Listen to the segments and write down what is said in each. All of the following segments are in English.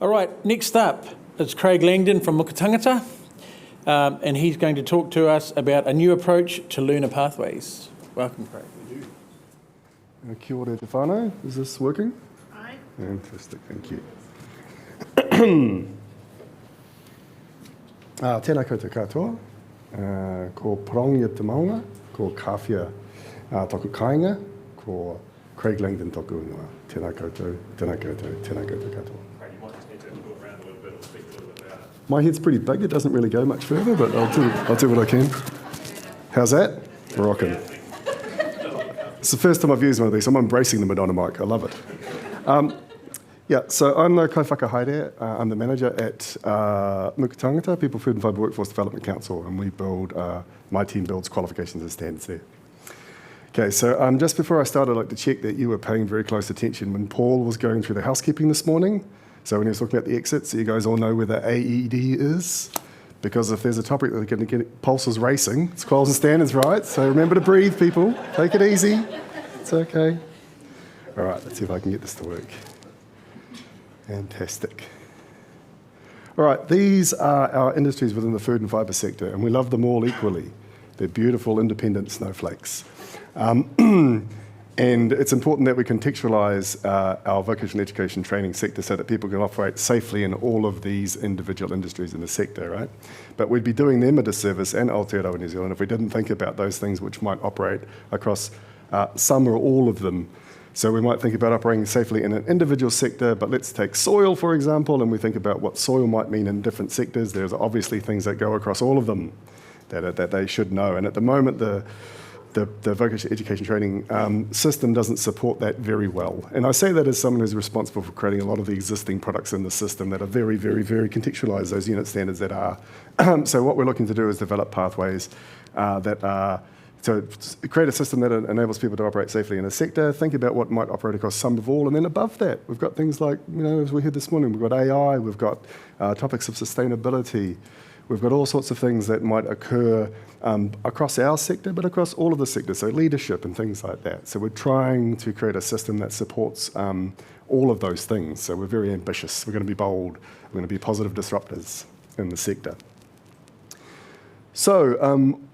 All right, next up is Craig Langdon from Muka Tangata, and he's going to talk to us about a new approach to learner pathways. Welcome, Craig. Thank you. Kia ora te whānau. Is this working? Aye. Fantastic, thank you. Tēnā koutou katoa, ko Prongia te maunga, ko Kawhia toku kāinga, ko Craig Langdon toku ingoa. Tēnā koutou, tēnā koutou, tēnā koutou katoa. You might just need to move around a little bit or speak a little bit louder. My head's pretty big, it doesn't really go much further, but I'll do what I can. How's that? We're rocking. It's the first time I've used one of these. I'm embracing them on a mic. I love it. So I'm the kaiwhakahaere. I'm the manager at Muka Tangata, People, Food and Fibre Workforce Development Council, and we build, my team builds qualifications and standards there. Okay, so just before I start, I'd like to check that you were paying very close attention when Paul was going through the housekeeping this morning. So when he was talking about the exits, so you guys all know where the AED is. Because if there's a topic that are going to get pulses racing, it's quals and standards, right? So remember to breathe, people. Take it easy. It's okay. All right, let's see if I can get this to work. Fantastic. All right, these are our industries within the food and fibre sector, and we love them all equally. They're beautiful, independent snowflakes. And it's important that we contextualise our vocational education training sector so that people can operate safely in all of these individual industries in the sector, right? But we'd be doing them a disservice and Aotearoa New Zealand if we didn't think about those things which might operate across some or all of them. So we might think about operating safely in an individual sector, but let's take soil, for example, and we think about what soil might mean in different sectors. There's obviously things that go across all of them that they should know. And at the moment, the vocational education training system doesn't support that very well. And I say that as someone who's responsible for creating a lot of the existing products in the system that are very, very, very contextualised, those unit standards that are. So what we're looking to do is develop pathways that are, to create a system that enables people to operate safely in a sector, think about what might operate across some of all, and then above that, we've got things like, as we heard this morning, we've got AI, we've got topics of sustainability, we've got all sorts of things that might occur across our sector, but across all of the sectors, so leadership and things like that. So we're trying to create a system that supports all of those things. So we're very ambitious, we're going to be bold, we're going to be positive disruptors in the sector. So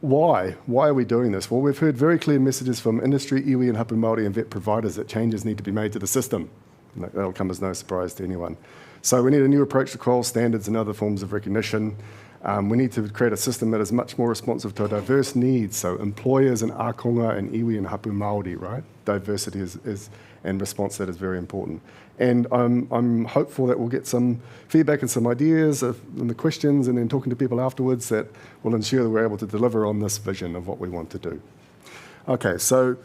why? Why are we doing this? Well, we've heard very clear messages from industry, iwi and hapu Māori and vet providers that changes need to be made to the system. And that'll come as no surprise to anyone. So we need a new approach to qual standards and other forms of recognition. We need to create a system that is much more responsive to diverse needs, so employers and ākonga and iwi and hapu Māori, right? Diversity is and response to that is very important. And I'm hopeful that we'll get some feedback and some ideas and the questions and then talking to people afterwards that will ensure that we're able to deliver on this vision of what we want to do. Okay, so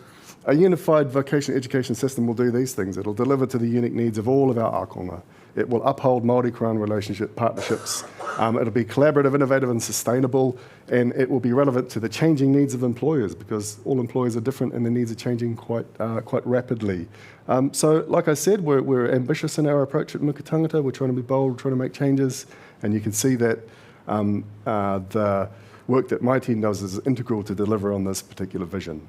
a unified vocational education system will do these things. It'll deliver to the unique needs of all of our ākonga. It will uphold Māori-Crown partnerships. It'll be collaborative, innovative and sustainable, and it will be relevant to the changing needs of employers because all employers are different and their needs are changing quite rapidly. So like I said, we're ambitious in our approach at Muka Tangata. We're trying to be bold, trying to make changes, and you can see that the work that my team does is integral to deliver on this particular vision.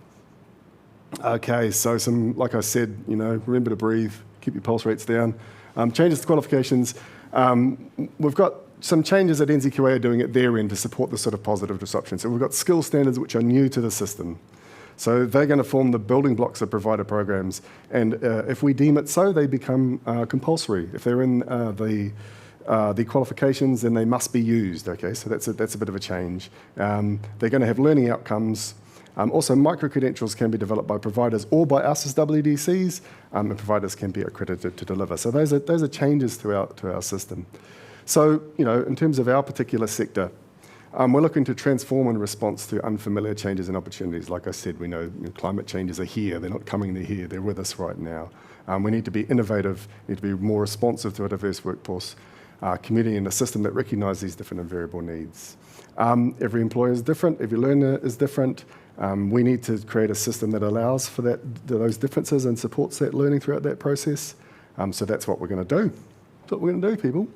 Okay, so like I said, remember to breathe, keep your pulse rates down. Changes to qualifications. We've got some changes that NZQA are doing at their end to support this sort of positive disruption. So we've got skill standards which are new to the system. So they're going to form the building blocks of provider programs. And if we deem it so, they become compulsory. If they're in the qualifications, then they must be used. Okay, so that's a bit of a change. They're going to have learning outcomes. Also, micro-credentials can be developed by providers or by us as WDCs, and providers can be accredited to deliver. So those are changes to our system. So, in terms of our particular sector, we're looking to transform in response to unfamiliar changes and opportunities. Like I said, we know climate changes are here. They're not coming, they're here. They're with us right now. We need to be innovative, need to be more responsive to a diverse workforce, community and a system that recognises these different and variable needs. Every employer is different, every learner is different. We need to create a system that allows for those differences and supports that learning throughout that process. So that's what we're going to do. That's what we're going to do, people.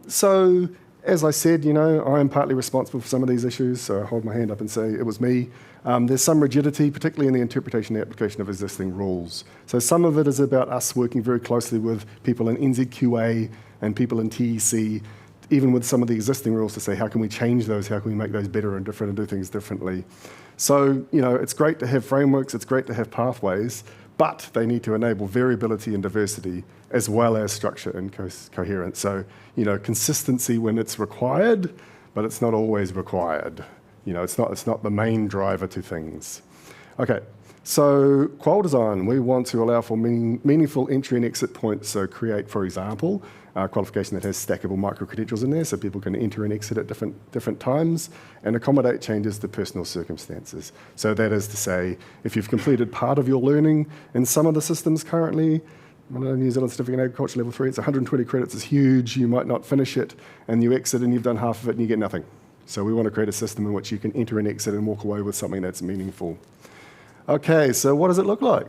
So, as I said, I am partly responsible for some of these issues, so I hold my hand up and say it was me. There's some rigidity, particularly in the interpretation and application of existing rules. So some of it is about us working very closely with people in NZQA and people in TEC, even with some of the existing rules, to say, how can we change those? How can we make those better and different and do things differently? So, it's great to have frameworks, it's great to have pathways, but they need to enable variability and diversity as well as structure and coherence. So, consistency when it's required, but it's not always required. It's not the main driver to things. Okay, so qual design, we want to allow for meaningful entry and exit points. So create, for example, a qualification that has stackable micro-credentials in there so people can enter and exit at different times and accommodate changes to personal circumstances. So that is to say, if you've completed part of your learning in some of the systems currently, New Zealand Certificate in Agriculture Level 3, it's 120 credits, it's huge, you might not finish it, and you exit and you've done half of it and you get nothing. So we want to create a system in which you can enter and exit and walk away with something that's meaningful. Okay, so what does it look like?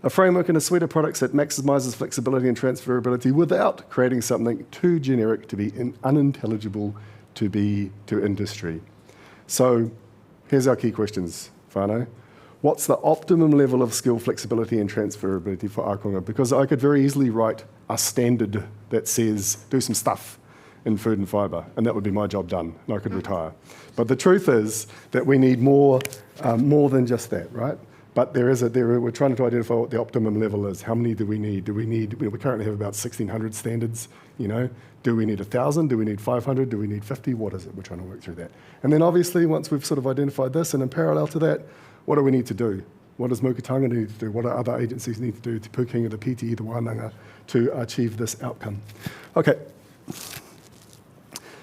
A framework and a suite of products that maximizes flexibility and transferability without creating something too generic to be unintelligible to industry. So here's our key questions, whānau. What's the optimum level of skill flexibility and transferability for ākonga? Because I could very easily write a standard that says, do some stuff in food and fibre, and that would be my job done, and I could retire. But the truth is that we need more than just that, right? But we're trying to identify what the optimum level is. How many do we need? We currently have about 1,600 standards, Do we need 1,000? Do we need 500? Do we need 50? What is it? We're trying to work through that. And then obviously, once we've sort of identified this, and in parallel to that, what do we need to do? What does Muka Tangata need to do? What do other agencies need to do, Te Pukenga, the PTE, the Wānanga, to achieve this outcome? Okay.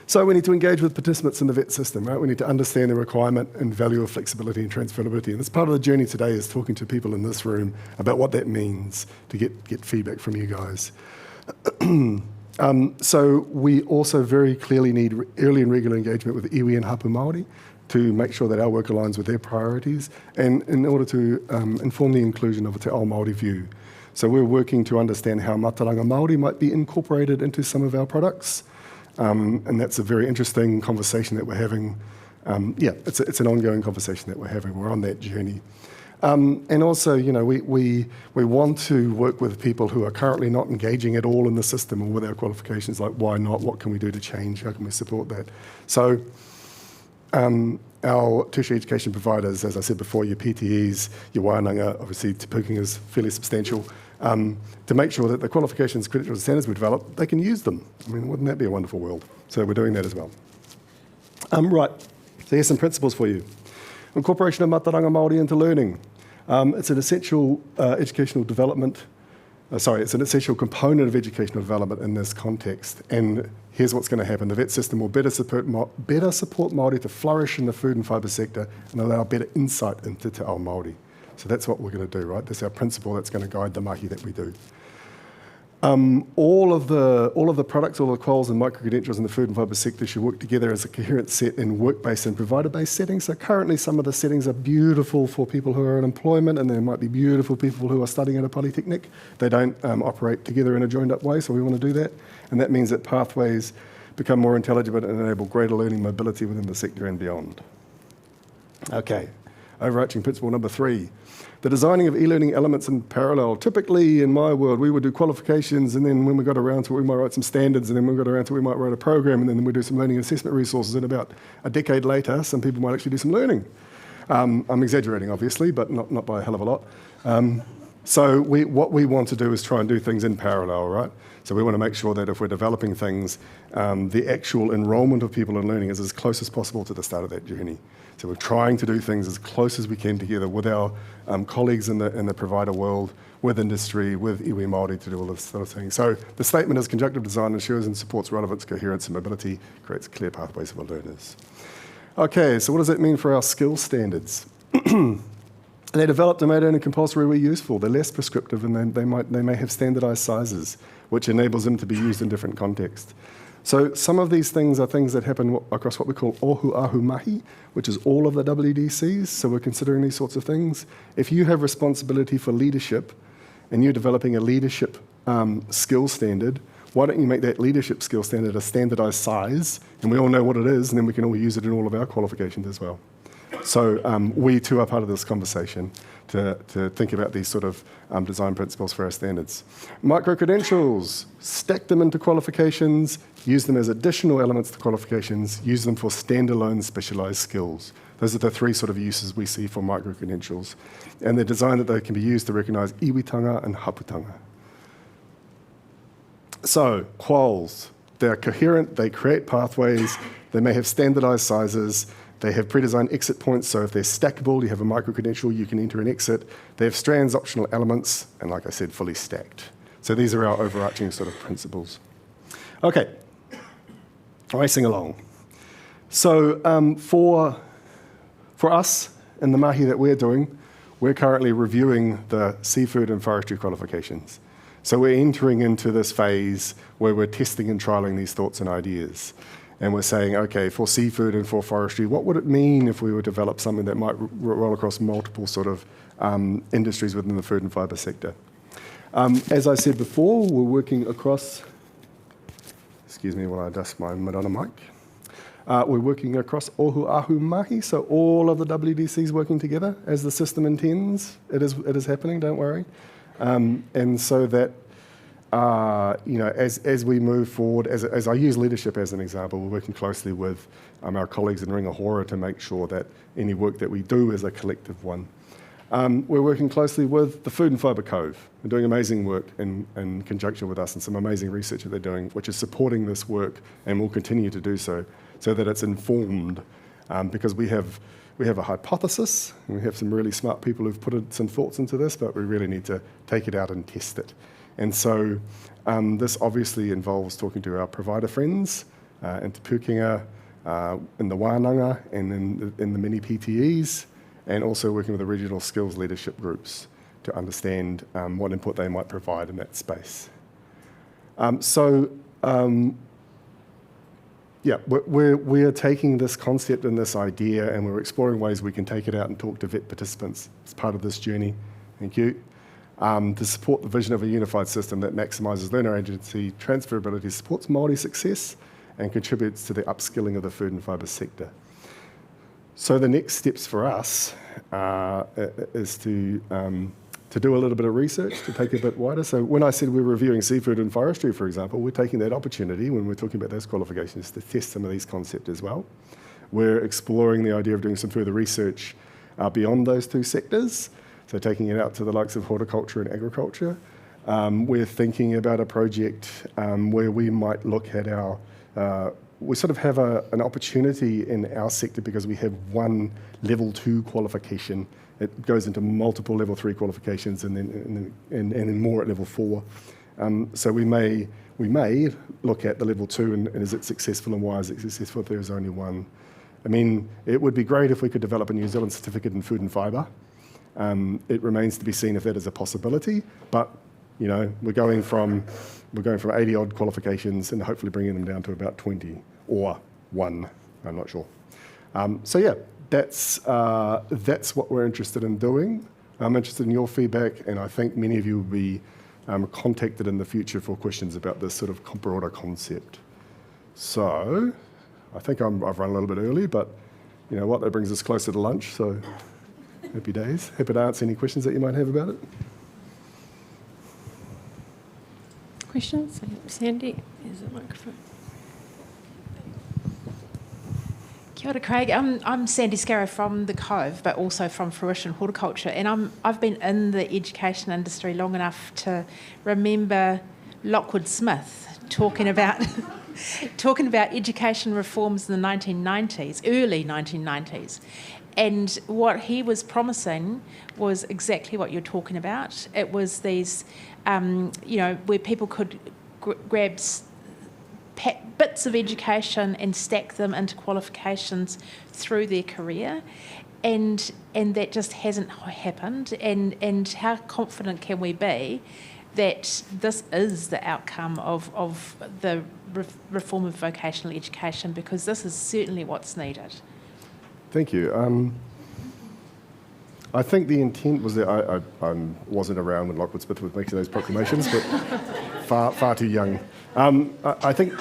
So we need to engage with participants in the VET system, right? We need to understand the requirement and value of flexibility and transferability. And this part of the journey today is talking to people in this room about what that means to get feedback from you guys. So we also very clearly need early and regular engagement with iwi and hapu Māori to make sure that our work aligns with their priorities and in order to inform the inclusion of a te ao Māori view. So we're working to understand how mataranga Māori might be incorporated into some of our products. And that's a very interesting conversation that we're having. It's an ongoing conversation that we're having. We're on that journey. And also, we want to work with people who are currently not engaging at all in the system or with our qualifications, like why not, what can we do to change, how can we support that? So our tertiary education providers, as I said before, your PTEs, your Wānanga, obviously Te Pukenga is fairly substantial, to make sure that the qualifications, credentials, and standards we develop, they can use them. I mean, wouldn't that be a wonderful world? So we're doing that as well. Right, so here's some principles for you. Incorporation of mataranga Māori into learning. It's an essential educational development. It's an essential component of educational development in this context. And here's what's going to happen. The VET system will better support Māori to flourish in the food and fibre sector and allow better insight into te ao Māori. So that's what we're going to do, right? That's our principle that's going to guide the mahi that we do. All of the products, all the quals and micro-credentials in the food and fibre sector should work together as a coherent set in work-based and provider-based settings. So currently some of the settings are beautiful for people who are in employment, and there might be beautiful people who are studying at a polytechnic. They don't operate together in a joined-up way, so we want to do that. And that means that pathways become more intelligible and enable greater learning mobility within the sector and beyond. Okay, overarching principle number 3. The designing of e-learning elements in parallel. Typically, in my world, we would do qualifications, and then when we got around to it, we might write some standards, and then when we got around to it, we might write a program, and then we do some learning and assessment resources, and about a decade later, some people might actually do some learning. I'm exaggerating, obviously, but not by a hell of a lot. So what we want to do is try and do things in parallel, right? So we want to make sure that if we're developing things, the actual enrolment of people in learning is as close as possible to the start of that journey. So we're trying to do things as close as we can together with our colleagues in the provider world, with industry, with iwi Māori to do all this sort of thing. So the statement is conjunctive design ensures and supports relevance, coherence and mobility, creates clear pathways for learners. Okay, so what does that mean for our skill standards? They're developed and made only compulsory where useful. They're less prescriptive, and they may have standardised sizes, which enables them to be used in different contexts. So some of these things are things that happen across what we call ohu ahu mahi, which is all of the WDCs, so we're considering these sorts of things. If you have responsibility for leadership and you're developing a leadership skill standard, why don't you make that leadership skill standard a standardised size, and we all know what it is, and then we can all use it in all of our qualifications as well. So we too are part of this conversation to think about these sort of design principles for our standards. Micro-credentials, stack them into qualifications, use them as additional elements to qualifications, use them for standalone specialised skills. Those are the three sort of uses we see for micro-credentials. And they're designed that they can be used to recognise iwitanga and haputanga. So, quals, they're coherent, they create pathways, they may have standardised sizes, they have pre-designed exit points, so if they're stackable, you have a micro-credential, you can enter and exit. They have strands, optional elements, and like I said, fully stacked. So these are our overarching sort of principles. Okay, racing along. So for us in the mahi that we're doing, we're currently reviewing the seafood and forestry qualifications. So we're entering into this phase where we're testing and trialling these thoughts and ideas. And we're saying, okay, for seafood and for forestry, what would it mean if we were to develop something that might roll across multiple sort of industries within the food and fibre sector? As I said before, we're working across, excuse me while I dust my Madonna mic. We're working across Ohuahu Mahi, so all of the WDCs working together as the system intends. It is happening, don't worry. And so that, as we move forward, as I use leadership as an example, we're working closely with our colleagues in Ringahora to make sure that any work that we do is a collective one. We're working closely with the Food and Fibre Cove. They're doing amazing work in conjunction with us and some amazing research that they're doing, which is supporting this work and will continue to do so that it's informed, because we have a hypothesis, and we have some really smart people who've put some thoughts into this, but we really need to take it out and test it. And so this obviously involves talking to our provider friends in Te Pukenga, in the Wānanga, and in the many PTEs, and also working with the regional skills leadership groups to understand what input they might provide in that space. We're taking this concept and this idea, and we're exploring ways we can take it out and talk to vet participants as part of this journey. Thank you. To support the vision of a unified system that maximises learner agency, transferability, supports Māori success, and contributes to the upskilling of the food and fibre sector. So the next steps for us is to do a little bit of research, to take a bit wider. So when I said we're reviewing seafood and forestry, for example, we're taking that opportunity when we're talking about those qualifications to test some of these concepts as well. We're exploring the idea of doing some further research beyond those two sectors, so taking it out to the likes of horticulture and agriculture. We're thinking about a project where we might look at we sort of have an opportunity in our sector because we have one level 2 qualification. It goes into multiple level 3 qualifications and then more at level 4. So we may look at the level 2 and is it successful and why is it successful if there's only one. I mean, it would be great if we could develop a New Zealand certificate in food and fibre. It remains to be seen if that is a possibility, but we're going from 80 odd qualifications and hopefully bringing them down to about 20 or 1. I'm not sure. That's what we're interested in doing. I'm interested in your feedback, and I think many of you will be contacted in the future for questions about this sort of broader concept. So I think I've run a little bit early, but you know what, that brings us closer to lunch, so happy days. Happy to answer any questions that you might have about it. Questions? Sandy, there's a microphone. Kia ora, Craig. I'm Sandy Scarrow from the Cove, but also from Fruition Horticulture, and I've been in the education industry long enough to remember Lockwood Smith talking about education reforms in the 1990s, early 1990s. And what he was promising was exactly what you're talking about. It was these, where people could grab bits of education and stack them into qualifications through their career. And that just hasn't happened. And how confident can we be that this is the outcome of the reform of vocational education? Because this is certainly what's needed. Thank you. I think the intent was that I wasn't around when Lockwood Smith was making those proclamations, but far too young. I think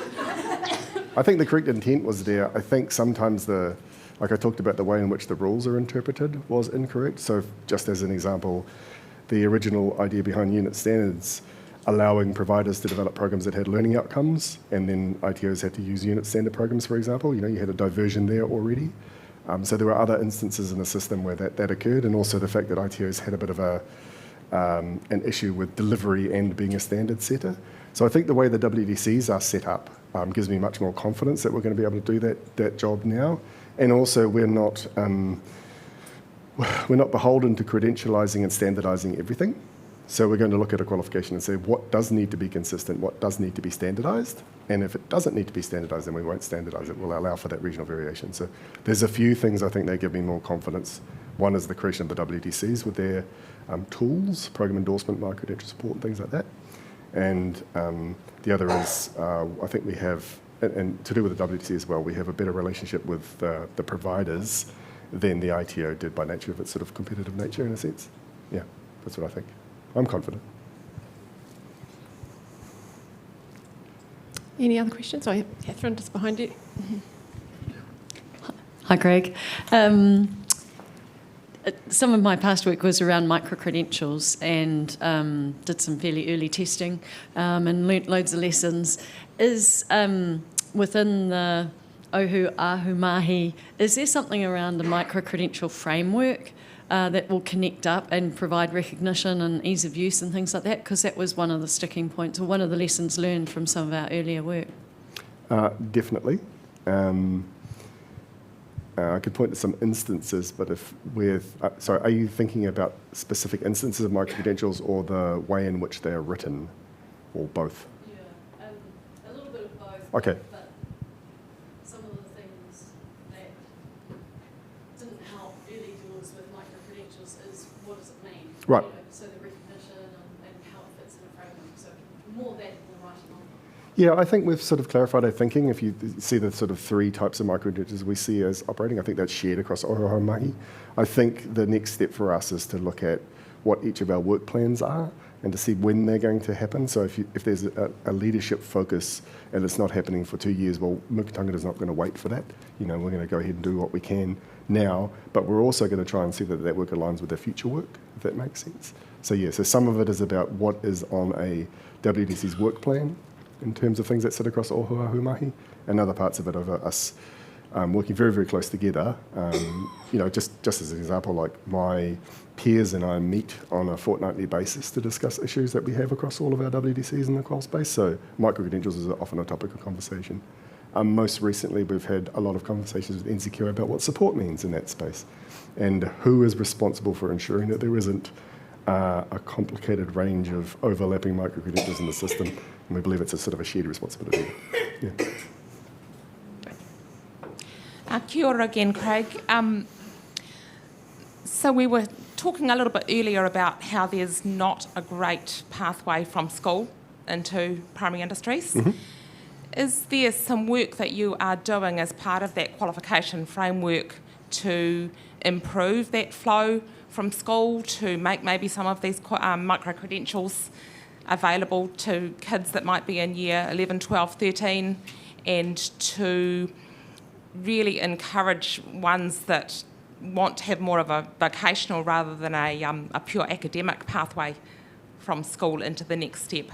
the correct intent was there. I think sometimes the like I talked about the way in which the rules are interpreted was incorrect. So just as an example, the original idea behind unit standards allowing providers to develop programs that had learning outcomes, and then ITOs had to use unit standard programs, for example. You had a diversion there already. So there were other instances in the system where that occurred, and also the fact that ITOs had a bit of an issue with delivery and being a standard setter. So I think the way the WDCs are set up gives me much more confidence that we're going to be able to do that job now. And also we're not beholden to credentialising and standardising everything. So we're going to look at a qualification and say what does need to be consistent, what does need to be standardised, and if it doesn't need to be standardised, then we won't standardise it. We'll allow for that regional variation. So there's a few things I think that give me more confidence. One is the creation of the WDCs with their tools, program endorsement, micro-credential support, and things like that. And the other is I think we have, and to do with the WDC as well, we have a better relationship with the providers than the ITO did by nature of its sort of competitive nature in a sense. Yeah, that's what I think. I'm confident. Any other questions? Oh, Catherine, just behind you. Hi, Craig. Some of my past work was around micro-credentials and did some fairly early testing and learnt loads of lessons. Is within the Ohu Ahu Mahi, is there something around the micro-credential framework that will connect up and provide recognition and ease of use and things like that? Because that was one of the sticking points or one of the lessons learned from some of our earlier work. Definitely. I could point to some instances, but sorry, are you thinking about specific instances of micro-credentials or the way in which they are written, or both? Yeah, a little bit of both. Okay. But some of the things that didn't help early doors with micro-credentials is what does it mean? Right. So the recognition and how it fits in a framework. So more that than writing on. Yeah, I think we've sort of clarified our thinking. If you see the sort of three types of micro-credentials we see as operating, I think that's shared across Ohu Mahi. I think the next step for us is to look at what each of our work plans are and to see when they're going to happen. So if there's a leadership focus and it's not happening for 2 years, well, Muka Tangata is not going to wait for that. We're going to go ahead and do what we can now, but we're also going to try and see that that work aligns with their future work, if that makes sense. So yeah, so some of it is about what is on a WDC's work plan in terms of things that sit across Ohu Ahu Mahi, and other parts of it are us working very, very close together. Just as an example, like my peers and I meet on a fortnightly basis to discuss issues that we have across all of our WDCs in the qual space, so micro-credentials is often a topic of conversation. Most recently, we've had a lot of conversations with NCQ about what support means in that space, and who is responsible for ensuring that there isn't a complicated range of overlapping micro-credentials in the system, and we believe it's a sort of a shared responsibility. Yeah. Kia ora again, Craig. So we were talking a little bit earlier about how there's not a great pathway from school into primary industries. Mm-hmm. Is there some work that you are doing as part of that qualification framework to improve that flow from school, to make maybe some of these micro-credentials available to kids that might be in year 11, 12, 13, and to really encourage ones that want to have more of a vocational rather than a pure academic pathway from school into the next step?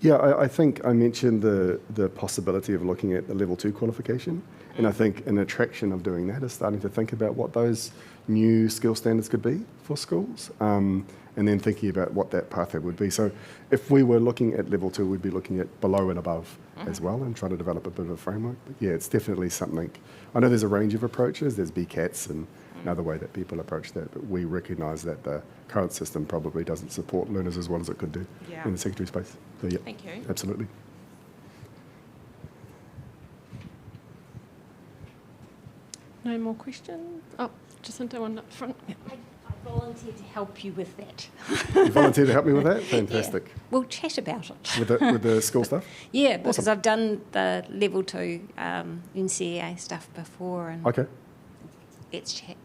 Yeah, I think I mentioned the possibility of looking at the level 2 qualification, and I think an attraction of doing that is starting to think about what those new skill standards could be for schools, and then thinking about what that pathway would be. So if we were looking at level 2, we'd be looking at below and above as well, and trying to develop a bit of a framework. But yeah, it's definitely something. I know there's a range of approaches. There's BCATs and another way that people approach that, but we recognise that the current system probably doesn't support learners as well as it could do in the secondary space. So yeah, thank you. Absolutely. No more questions? Oh, Jacinta, one up front. Yeah. I volunteered to help you with that. You volunteered to help me with that? Fantastic. Yeah. We'll chat about it. With the school stuff? Yeah, because Awesome. I've done the level 2 NCEA stuff before, and Okay. let's chat.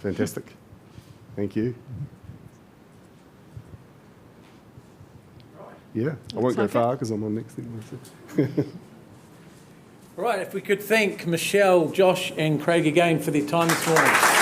Fantastic. Thank you. Yeah, I won't go far because I'm on next thing. All right, if we could thank Michelle, Josh and Craig again for their time this morning.